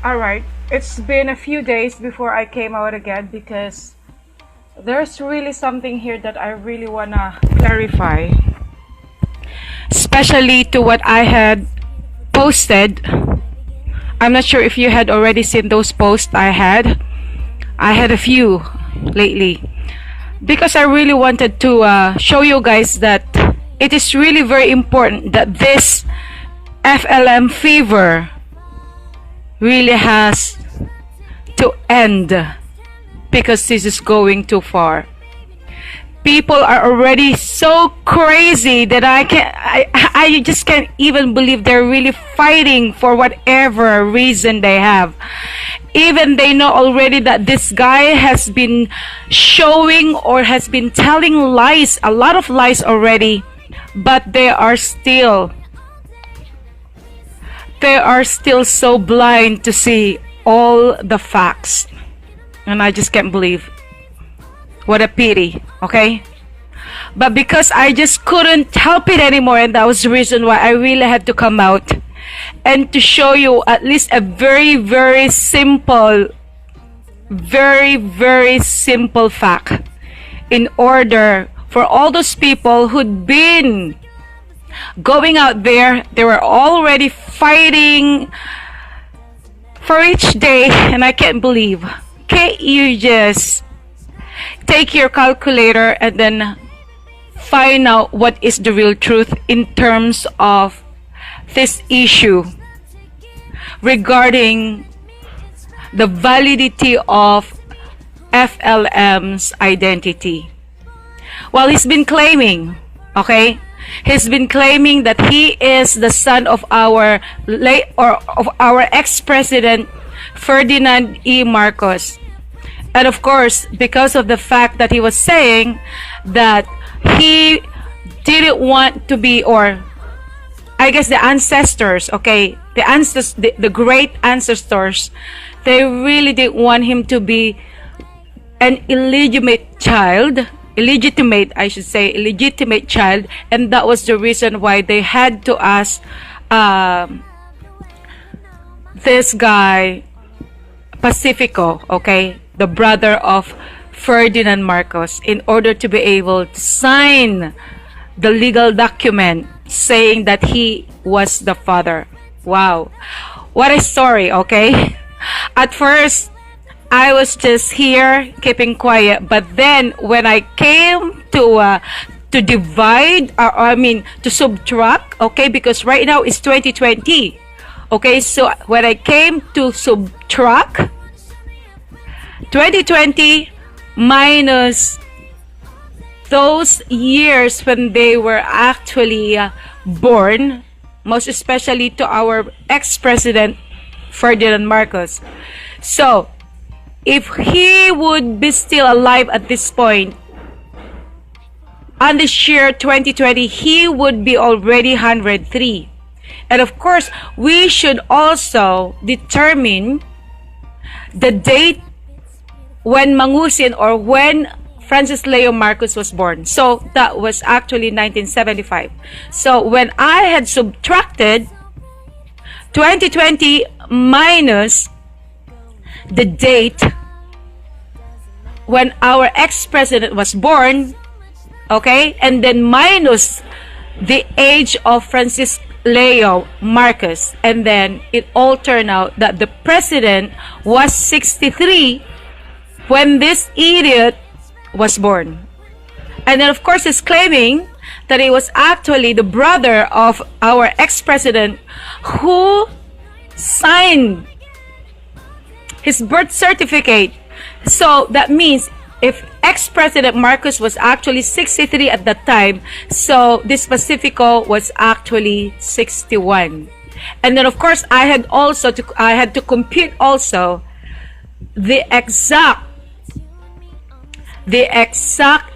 Alright, it's been a few days before I came out again because there's really something here that I really wanna clarify. Especially to what I had posted. I'm not sure if you had already seen those posts I had. I had a few lately. Because I really wanted to show you guys that it is really very important that this FLM fever really has to end because this is going too far. People are already so crazy that I just can't even believe they're really fighting for whatever reason they have. Even they know already that this guy has been showing or has been telling lies, a lot of lies already, but they are still so blind to see all the facts. And I just can't believe. What a pity, okay? But because I just couldn't help it anymore, and that was the reason why I really had to come out and to show you at least a very, very simple fact in order for all those people who'd been going out there, they were already fighting for each day, and I can't believe. Can't you just take your calculator and then find out what is the real truth in terms of this issue regarding the validity of FLM's identity? Well, he's been claiming, okay? He's been claiming that he is the son of our ex-president Ferdinand E. Marcos. And of course, because of the fact that he was saying that he didn't want to be, or I guess the ancestors, okay, the great ancestors, they really didn't want him to be an illegitimate child, and that was the reason why they had to ask this guy, Pacifico, okay, the brother of Ferdinand Marcos, in order to be able to sign the legal document saying that he was the father. Wow, what a story, okay? At first, I was just here keeping quiet, but then when I came to divide, to subtract, okay, because right now it's 2020, okay, so when I came to subtract 2020 minus those years when they were actually born, most especially to our ex-president Ferdinand Marcos. So if he would be still alive at this point, on this year 2020, he would be already 103. And of course, we should also determine the date when Mangusin or when Francis Leo Marcos was born. So that was actually 1975. So when I had subtracted 2020 minus the date when our ex-president was born, okay, and then minus the age of Francis Leo Marcos, and then it all turned out that the president was 63 when this idiot was born. And then of course he's claiming that he was actually the brother of our ex-president who signed his birth certificate. So that means if ex-president Marcos was actually 63 at that time, so this Pacifico was actually 61. And then of course I had to compute also the exact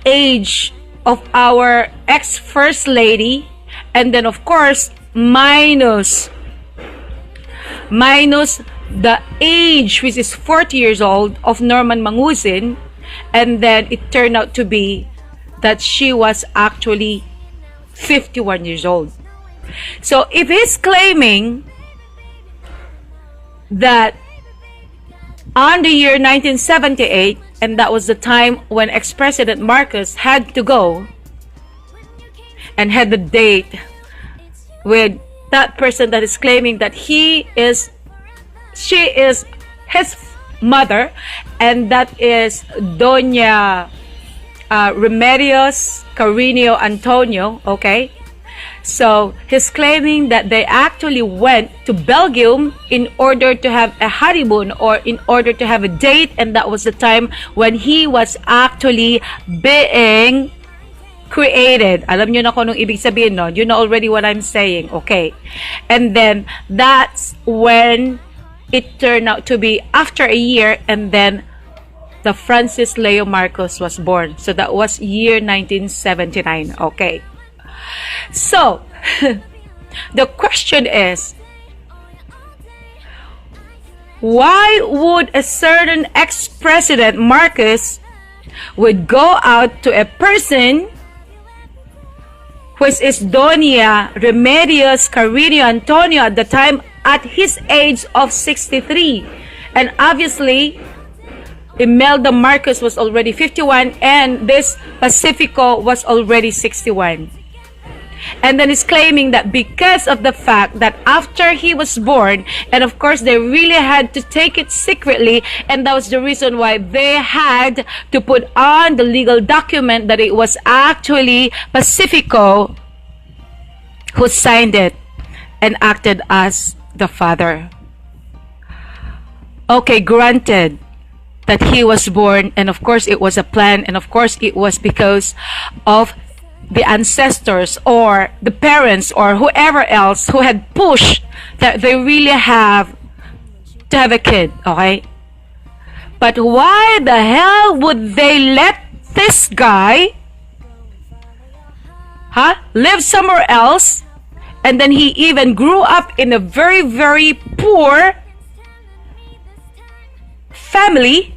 age of our ex-first lady, and then of course minus the age, which is 40 years old, of Norman Mangusin, and then it turned out to be that she was actually 51 years old. So if he's claiming that on the year 1978, and that was the time when ex-President Marcos had to go and had the date with that person that is claiming that she is his mother, and that is Doña Remedios Carino Antonio. Okay, so he's claiming that they actually went to Belgium in order to have a honeymoon, or in order to have a date, and that was the time when he was actually being created. Alam nyo na kung anong ibig sabihin, no? You know already what I'm saying, okay? And then that's when it turned out to be after a year, and then the Francis Leo Marcos was born. So that was year 1979, okay? So, the question is, why would a certain ex-president Marcos would go out to a person which is Doña Remedios Carino Antonio at the time at his age of 63? And obviously, Imelda Marcos was already 51 and this Pacifico was already 61. And then he's claiming that because of the fact that after he was born, and of course they really had to take it secretly, and that was the reason why they had to put on the legal document that it was actually Pacifico who signed it and acted as the father. Okay, granted that he was born, and of course it was a plan, and of course it was because of the ancestors or the parents or whoever else who had pushed that they really have to have a kid, okay? But why the hell would they let this guy live somewhere else, and then he even grew up in a very, very poor family,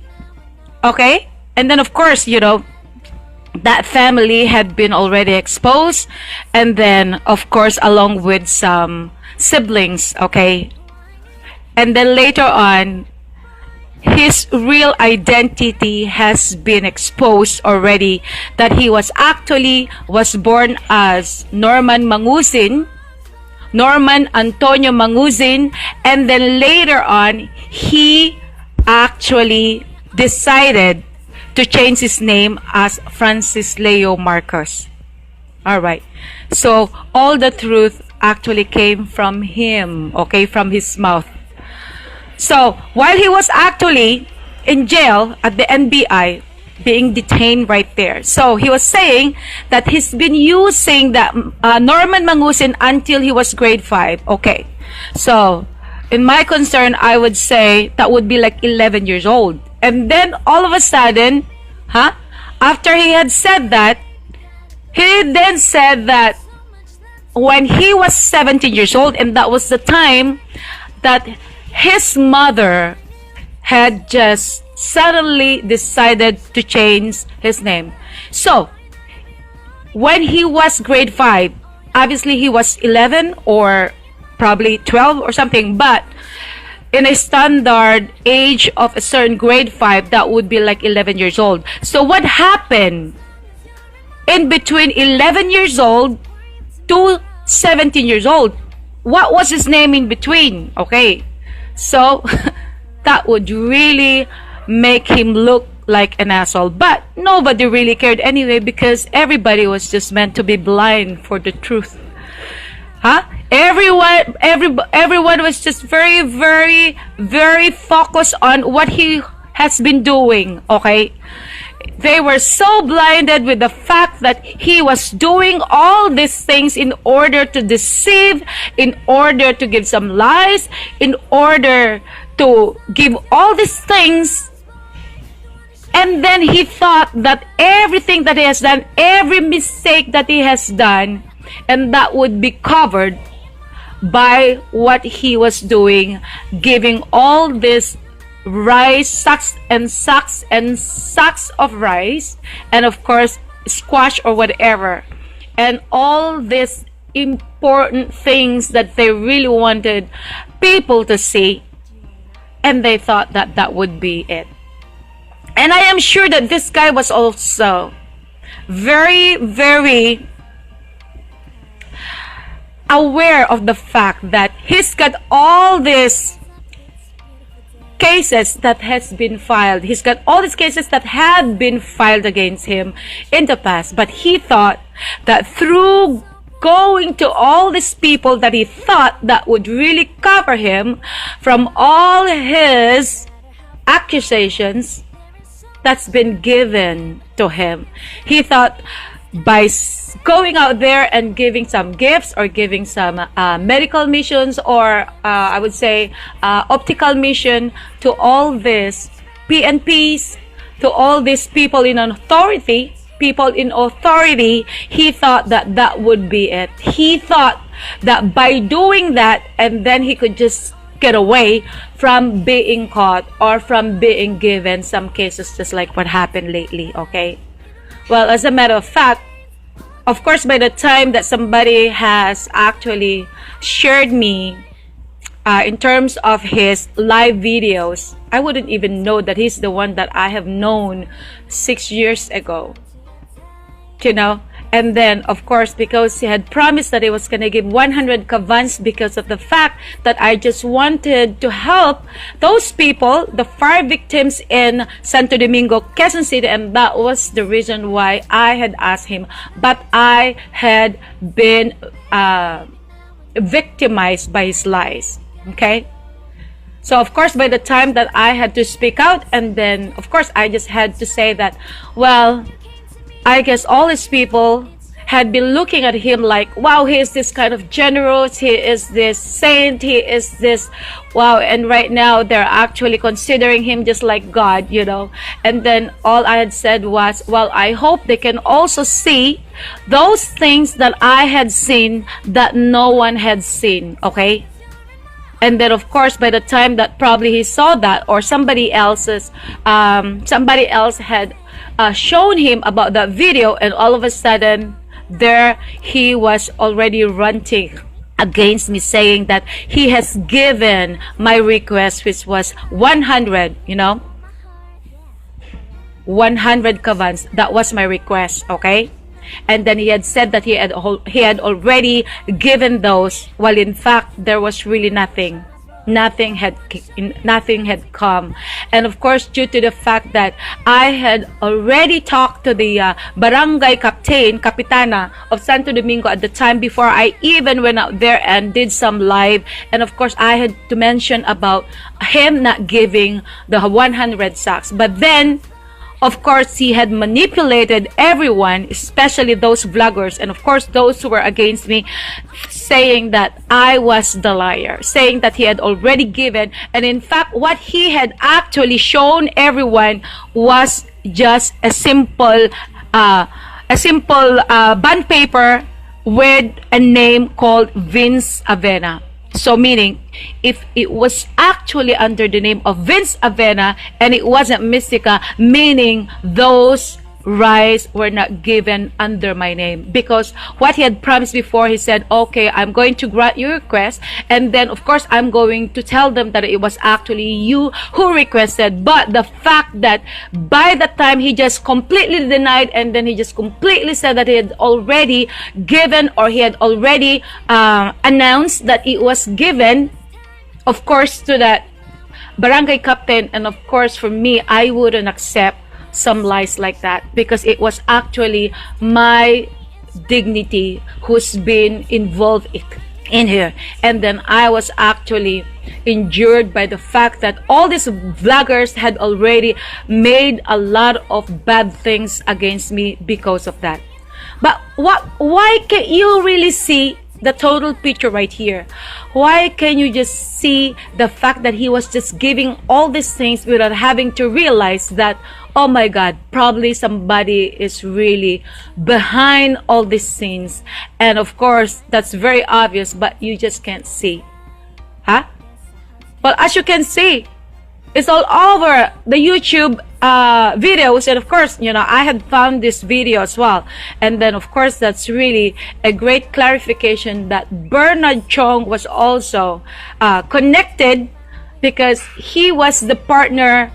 okay? And then of course, you know, that family had been already exposed, and then of course along with some siblings, okay? And then later on, his real identity has been exposed already, that he was born as Norman Mangusin, Norman Antonio Mangusin, and then later on he actually decided to change his name as Francis Leo Marcos. Alright, so all the truth actually came from him, okay, from his mouth. So while he was actually in jail at the NBI, being detained right there, so he was saying that he's been using that Norman Mangusin until he was grade 5. Okay, so in my concern, I would say that would be like 11 years old. And then all of a sudden, after he had said that, he then said that when he was 17 years old, and that was the time that his mother had just suddenly decided to change his name. So when he was grade 5, obviously he was 11 or probably 12 or something, but in a standard age of a certain grade 5, that would be like 11 years old. So what happened in between 11 years old to 17 years old? What was his name in between? Okay, so that would really make him look like an asshole, but nobody really cared anyway, because everybody was just meant to be blind for the truth. Everyone was just very, very, very focused on what he has been doing, okay? They were so blinded with the fact that he was doing all these things in order to deceive, in order to give some lies, in order to give all these things. And then he thought that everything that he has done, every mistake that he has done, and that would be covered by what he was doing, giving all this rice, sacks and sacks and sacks of rice, and of course squash or whatever, and all these important things that they really wanted people to see. and they thought that that would be it. And I am sure that this guy was also very, very aware of the fact that he's got all these cases that has been filed. He's got all these cases that had been filed against him in the past. But he thought that through going to all these people that he thought that would really cover him from all his accusations that's been given to him, he thought by going out there and giving some gifts or giving some medical missions, or I would say optical mission to all these PNPs, to all these people in authority, he thought that that would be it. He thought that by doing that, and then he could just get away from being caught or from being given some cases just like what happened lately, okay? Well, as a matter of fact, of course, by the time that somebody has actually shared me in terms of his live videos, I wouldn't even know that he's the one that I have known 6 years ago, you know. And then, of course, because he had promised that he was going to give 100 kavans because of the fact that I just wanted to help those people, the fire victims in Santo Domingo, Quezon City, and that was the reason why I had asked him. But I had been victimized by his lies, okay? So, of course, by the time that I had to speak out, and then, of course, I just had to say that, well, I guess all these people had been looking at him like, wow, he is this kind of generous, he is this saint, he is this, wow, and right now they're actually considering him just like God, you know. And then all I had said was, well, I hope they can also see those things that I had seen that no one had seen, okay? And then, of course, by the time that probably he saw that, or somebody else had shown him about that video, and all of a sudden there he was already ranting against me, saying that he has given my request, which was 100, you know, 100 kavans. That was my request, okay? And then he had said that he had already given those, while in fact there was really nothing. Nothing had come. And of course, due to the fact that I had already talked to the barangay kapitana of Santo Domingo at the time, before I even went out there and did some live, and of course I had to mention about him not giving the 100 sacks. But then, of course, he had manipulated everyone, especially those vloggers, and of course those who were against me, saying that I was the liar, saying that he had already given. And in fact, what he had actually shown everyone was just a simple bond paper with a name called Vince Avena. So meaning, if it was actually under the name of Vince Avena and it wasn't Mystica, meaning those rice were not given under my name. Because what he had promised before, he said, okay, I'm going to grant your request, and then of course I'm going to tell them that it was actually you who requested. But the fact that by the time he just completely denied, and then he just completely said that he had already given, or he had already announced that it was given, of course, to that barangay captain. And of course, for me, I wouldn't accept some lies like that, because it was actually my dignity who's been involved in here. And then I was actually injured by the fact that all these vloggers had already made a lot of bad things against me because of that. But why can't you really see the total picture right here? Why can you just see the fact that he was just giving all these things without having to realize that, oh my God, probably somebody is really behind all these scenes? And of course, that's very obvious, but you just can't see. Huh? Well, as you can see, it's all over the YouTube videos. And of course, you know, I had found this video as well. And then of course, that's really a great clarification that Bernard Chong was also connected because he was the partner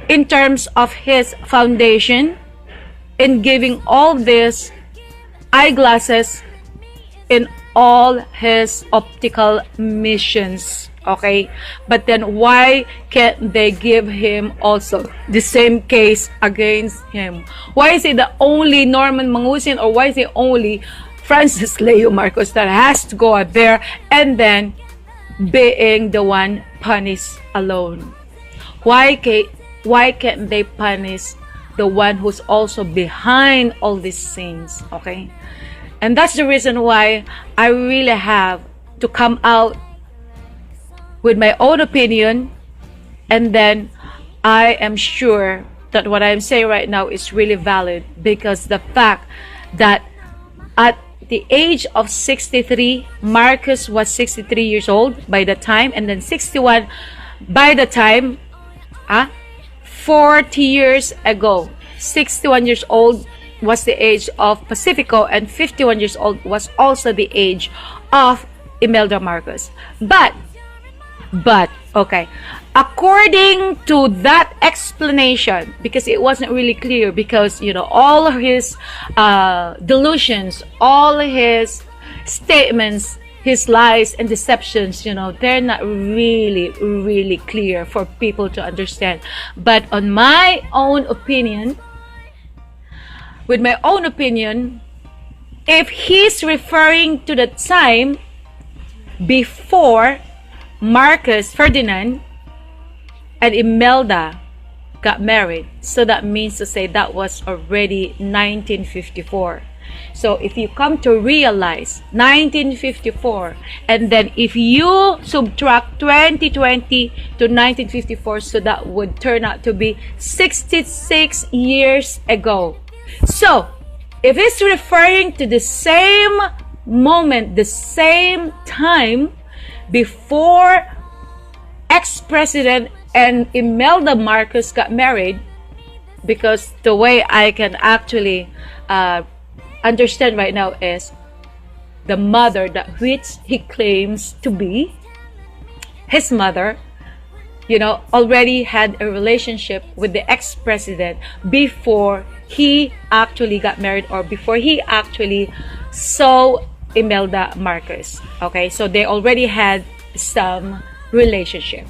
in terms of his foundation in giving all these eyeglasses in all his optical missions. Okay, but then why can't they give him also the same case against him? Why is it the only Norman Mangusin, or why is it only Francis Leo Marcos that has to go out there and then being the one punished alone? Why can't they punish the one who's also behind all these things? Okay, and that's the reason why I really have to come out with my own opinion, and then I am sure that what I'm saying right now is really valid, because the fact that at the age of 63, Marcos was 63 years old by the time, and then 61 by the time 40 years ago. 61 years old was the age of Pacifico, and 51 years old was also the age of Imelda Marcos. But okay, according to that explanation, because it wasn't really clear, because you know, all of his delusions, all his statements, his lies and deceptions, you know, they're not really clear for people to understand. But on my own opinion, with my own opinion, if he's referring to the time before Marcos Ferdinand and Imelda got married, so that means to say that was already 1954. So if you come to realize 1954, and then if you subtract 2020 to 1954, so that would turn out to be 66 years ago. So if it's referring to the same moment, the same time before ex-president and Imelda Marcos got married, because the way I can actually understand right now is the mother that which he claims to be his mother, you know, already had a relationship with the ex-president before he actually got married, or before he actually saw Imelda Marcos. Okay, so they already had some relationship.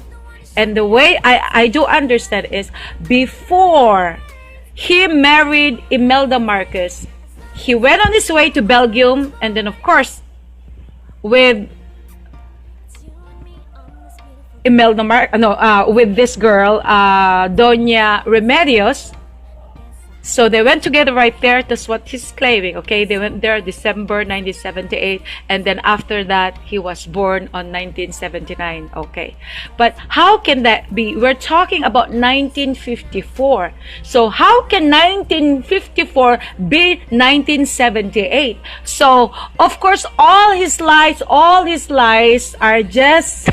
And the way I do understand is, before he married Imelda Marcos, he went on his way to Belgium, and then of course with with this girl, Doña Remedios. So they went together right there. That's what he's claiming. Okay, they went there December 1978, and then after that he was born on 1979. Okay, but how can that be? We're talking about 1954. So how can 1954 be 1978? So of course all his lies are just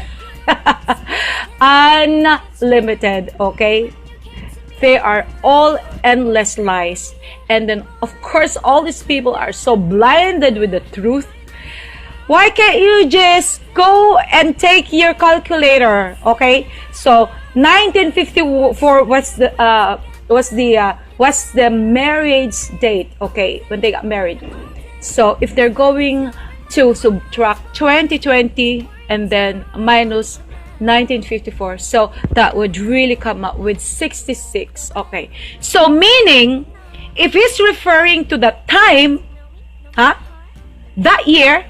unlimited. Okay, they are all endless lies. And then of course all these people are so blinded with the truth. Why can't you just go and take your calculator? Okay, so 1954 was the marriage date, okay, when they got married. So if they're going to subtract 2020 and then minus 1954, so that would really come up with 66. Okay, so meaning if he's referring to that time, that year,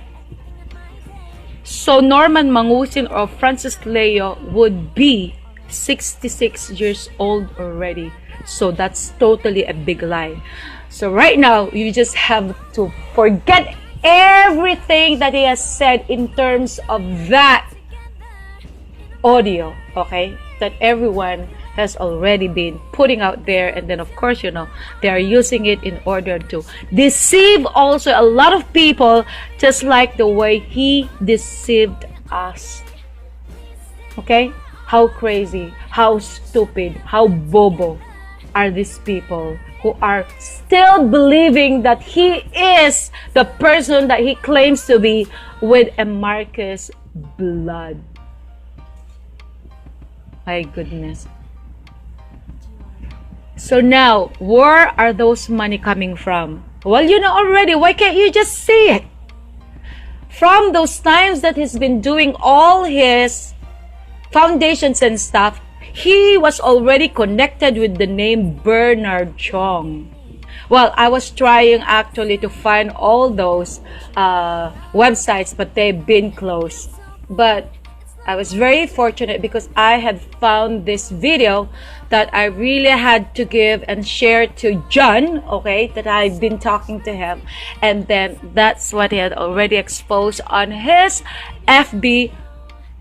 so Norman Mangusin or Francis Leo would be 66 years old already. So that's totally a big lie. So right now you just have to forget everything that he has said in terms of that audio, okay, that everyone has already been putting out there. And then of course, you know, they are using it in order to deceive also a lot of people, just like the way he deceived us. Okay, how crazy, how stupid, how bobo are these people who are still believing that he is the person that he claims to be with a Marcos blood. My goodness. So now, where are those money coming from? Well, you know already. Why can't you just see it? From those times that he's been doing all his foundations and stuff, he was already connected with the name Bernard Chong. Well, I was trying actually to find all those websites, but they've been closed. But I was very fortunate because I had found this video that I really had to give and share to John, okay, that I've been talking to him. And then that's what he had already exposed on his FB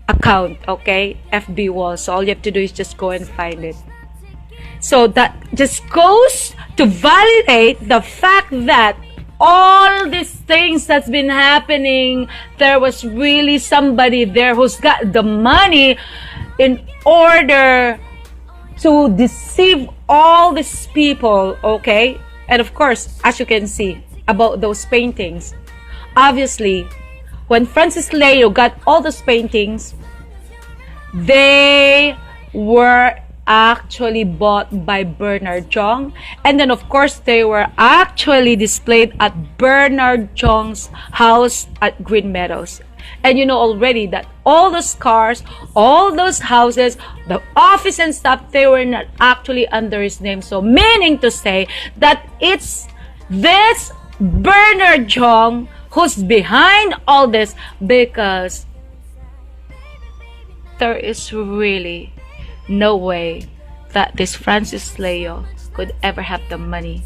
account, okay, FB wall. So all you have to do is just go and find it. So that just goes to validate the fact that all these things that's been happening, there was really somebody there who's got the money in order to deceive all these people, okay? And of course, as you can see about those paintings, obviously when Francis Leo got all those paintings, they were actually bought by Bernard Chong, and then of course they were actually displayed at Bernard Chong's house at Green Meadows. And you know already that all those cars, all those houses, the office and stuff, they were not actually under his name. So meaning to say that it's this Bernard Chong who's behind all this, because there is really no way that this Francis Leo could ever have the money.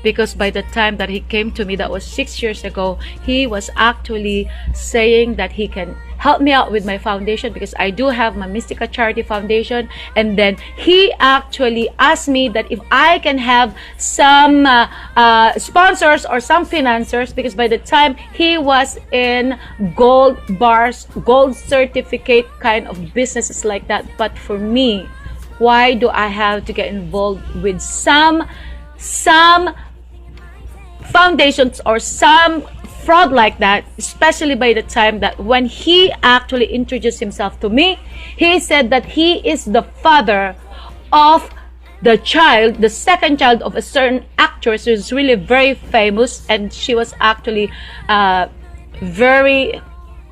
Because by the time that he came to me, that was 6 years ago, he was actually saying that he can help me out with my foundation, because I do have my Mystica Charity Foundation. And then he actually asked me that if I can have some sponsors or some financiers, because by the time he was in gold bars, gold certificate kind of businesses like that. But for me, why do I have to get involved with some foundations or some fraud like that, especially by the time that when he actually introduced himself to me, he said that he is the father of the child, the second child of a certain actress who's really very famous, and she was actually very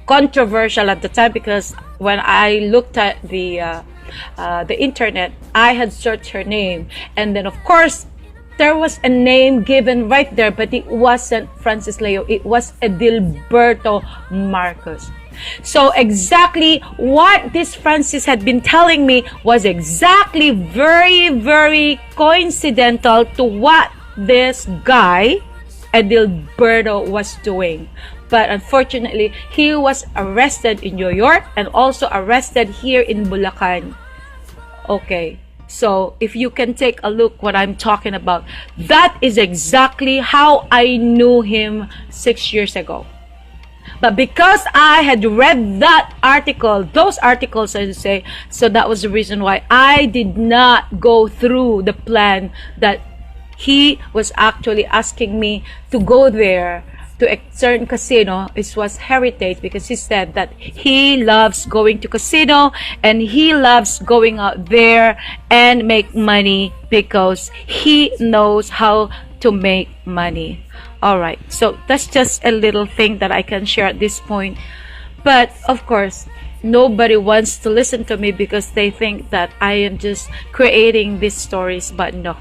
controversial at the time, because when I looked at the internet, I had searched her name, and then of course there was a name given right there, but it wasn't Francis Leo, it was Edilberto Marcos. So exactly what this Francis had been telling me was exactly very coincidental to what this guy Edilberto was doing. But unfortunately, he was arrested in New York and also arrested here in Bulacan. Okay, so if you can take a look what I'm talking about, that is exactly how I knew him 6 years ago. But because I had read that article, those articles I should say, so that was the reason why I did not go through the plan that he was actually asking me to go there to a certain casino. It was Heritage, because he said that he loves going to casino and he loves going out there and make money because he knows how to make money. All right, so that's just a little thing that I can share at this point. But of course, nobody wants to listen to me because they think that I am just creating these stories. But no,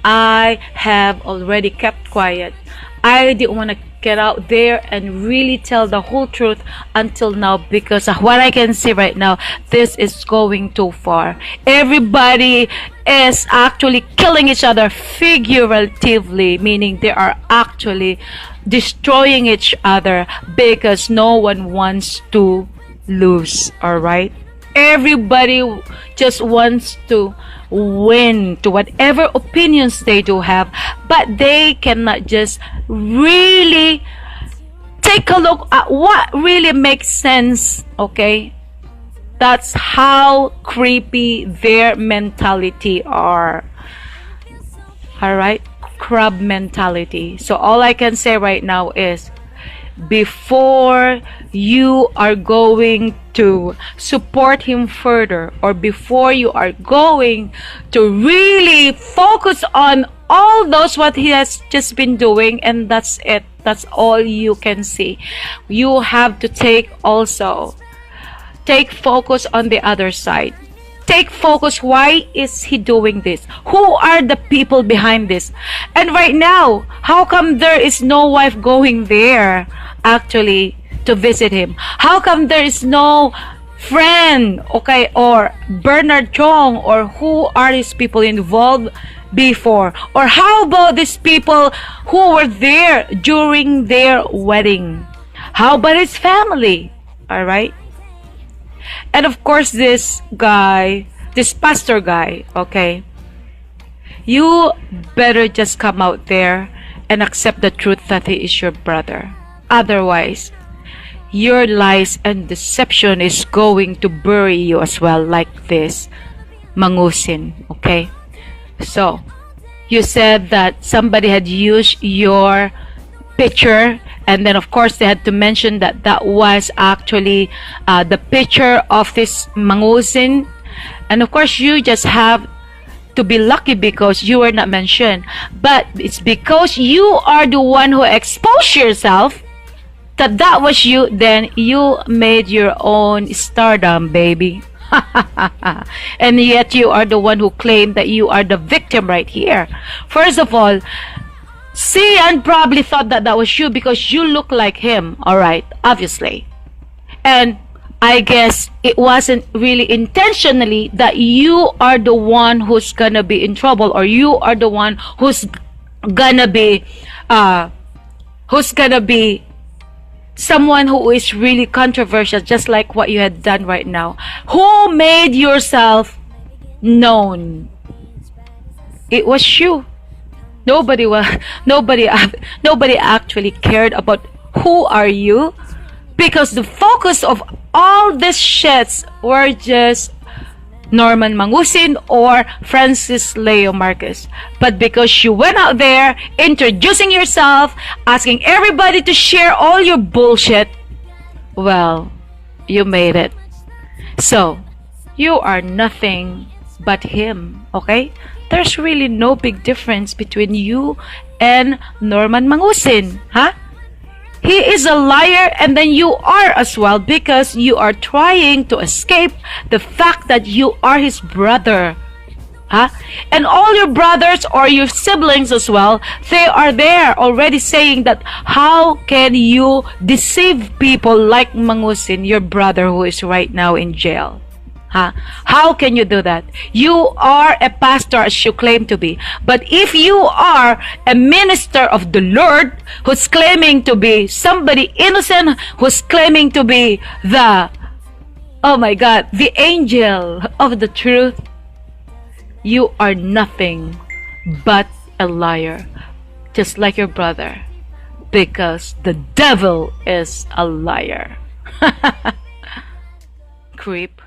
I have already kept quiet. I didn't want to get out there and really tell the whole truth until now, because of what I can see right now, this is going too far. Everybody is actually killing each other figuratively, meaning they are actually destroying each other because no one wants to lose. All right, everybody just wants to win to whatever opinions they do have, but they cannot just really take a look at what really makes sense. Okay, that's how creepy their mentality are. All right, crab mentality. So all I can say right now is, before you are going to support him further, or before you are going to really focus on all those what he has just been doing, and that's it, that's all you can see, you have to take focus on the other side. Take focus, why is he doing this? Who are the people behind this? And right now, how come there is no wife going there actually to visit him? How come there is no friend, okay, or Bernard Chong, or who are these people involved before? Or how about these people who were there during their wedding? How about his family? All right. And of course, this pastor guy, okay, you better just come out there and accept the truth that he is your brother. Otherwise, your lies and deception is going to bury you as well, like this Mangusin, okay? So, you said that somebody had used your picture, and then of course they had to mention that that was actually the picture of this Mangusin. And of course you just have to be lucky because you were not mentioned. But it's because you are the one who exposed yourself that was you, then you made your own stardom, baby. And yet you are the one who claimed that you are the victim right here. First of all, Sian probably thought that that was you because you look like him, alright, obviously. And I guess it wasn't really intentionally that you are the one who's gonna be in trouble, or you are the one who's gonna be someone who is really controversial, just like what you had done right now. Who made yourself known? It was you. Nobody actually cared about who are you, because the focus of all these shits were just Norman Mangusin or Francis Leo Marcus. But because you went out there introducing yourself, asking everybody to share all your bullshit, well, you made it. So, you are nothing but him, okay? There's really no big difference between you and Norman Mangusin, huh? He is a liar, and then you are as well, because you are trying to escape the fact that you are his brother, huh? And all your brothers or your siblings as well, they are there already saying that how can you deceive people like Mangusin, your brother who is right now in jail? Huh? How can you do that? You are a pastor as you claim to be. But if you are a minister of the Lord who's claiming to be somebody innocent, who's claiming to be the, oh my God, the angel of the truth, you are nothing but a liar. Just like your brother. Because the devil is a liar. Creep.